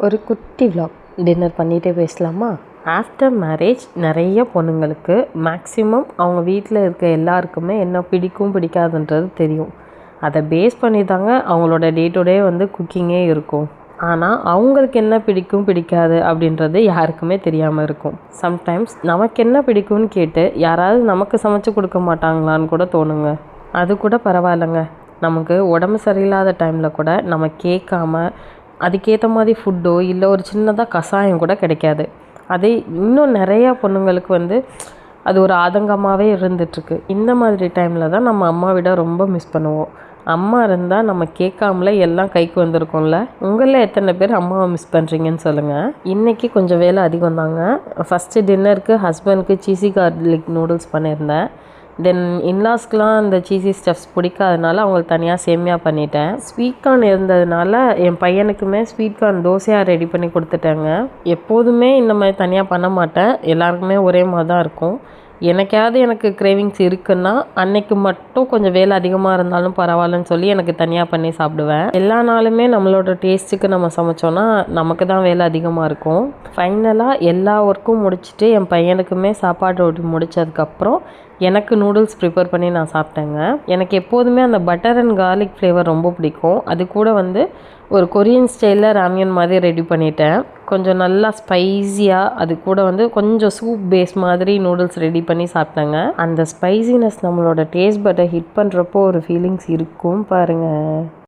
ஒரு குட்டி vlog dinner பண்ணிகிட்டே பேசலாமா? ஆஃப்டர் மேரேஜ் நிறைய பொண்ணுங்களுக்கு மேக்ஸிமம் அவங்க வீட்டில் இருக்க எல்லாருக்குமே என்ன பிடிக்கும் பிடிக்காதுன்றது தெரியும். அதை பேஸ் பண்ணி தாங்க அவங்களோட டே டு டே குக்கிங்கே இருக்கும். ஆனால் அவங்களுக்கு என்ன பிடிக்கும் பிடிக்காது அப்படின்றது யாருக்குமே தெரியாமல் இருக்கும். சம்டைம்ஸ் நமக்கு என்ன பிடிக்கும்னு கேட்டு யாராவது நமக்கு சமைச்சு கொடுக்க மாட்டாங்களான்னு கூட தோணுங்க. அது கூட பரவாயில்லைங்க. நமக்கு உடம்பு சரியில்லாத டைமில் கூட நம்ம கேட்காம அதுக்கேற்ற மாதிரி ஃபுட்டோ இல்லை ஒரு சின்னதாக கஷாயம் கூட கிடைக்காது. அதே இன்னும் நிறையா பொண்ணுங்களுக்கு அது ஒரு ஆதங்கமாகவே இருந்துகிட்ருக்கு. இந்த மாதிரி டைமில் தான் நம்ம அம்மா விட ரொம்ப மிஸ் பண்ணுவோம். அம்மா இருந்தால் நம்ம கேட்காமலே எல்லாம் கைக்கு வந்திருக்கோம்ல. உங்களில் எத்தனை பேர் அம்மாவை மிஸ் பண்ணுறீங்கன்னு சொல்லுங்கள். இன்றைக்கி கொஞ்சம் வேலை அதிகம் தாங்க. ஃபஸ்ட்டு டின்னருக்கு ஹஸ்பண்டுக்கு சீஸி கார்லிக் நூடுல்ஸ் பண்ணியிருந்தேன். தென் இன்லாஸ்க்கெலாம் இந்த சீஸி ஸ்டஃப்ஸ் பிடிக்காதனால அவங்களுக்கு தனியாக சேமியா பண்ணிட்டேன். ஸ்வீட் கார்ன் இருந்ததுனால என் பையனுக்குமே ஸ்வீட் கார்ன் தோசையாக ரெடி பண்ணி கொடுத்துட்டேங்க. எப்போதுமே இந்த மாதிரி தனியாக பண்ண மாட்டேன். எல்லாருக்குமே ஒரே மாதிரி தான் இருக்கும். எனக்கு கிரேவிங்ஸ் இருக்குன்னா அன்னைக்கு மட்டும் கொஞ்சம் வேலை அதிகமாக இருந்தாலும் பரவாயில்லன்னு சொல்லி எனக்கு தனியாக பண்ணி சாப்பிடுவேன். எல்லா நாளுமே நம்மளோட டேஸ்ட்டுக்கு நம்ம சமைச்சோன்னா நமக்கு தான் வேலை அதிகமாக இருக்கும். ஃபைனலாக எல்லா ஒர்க்கும் முடிச்சுட்டு என் பையனுக்குமே சாப்பாடு ஓட்டி முடித்ததுக்கப்புறம் எனக்கு நூடுல்ஸ் ப்ரிப்பேர் பண்ணி நான் சாப்பிட்டேங்க. எனக்கு எப்போதுமே அந்த பட்டர் அண்ட் கார்லிக் ஃப்ளேவர் ரொம்ப பிடிக்கும். அது கூட ஒரு கொரியன் ஸ்டைலில் ராமியன் மாதிரி ரெடி பண்ணிட்டேன். கொஞ்சம் நல்லா ஸ்பைஸியாக அது கூட கொஞ்சம் சூப் பேஸ் மாதிரி நூடுல்ஸ் ரெடி பண்ணி சாப்பிட்டேங்க. அந்த ஸ்பைசினஸ் நம்மளோட டேஸ்ட் பட்டை ஹிட் பண்ணுறப்போ ஒரு ஃபீலிங்ஸ் இருக்கும் பாருங்கள்.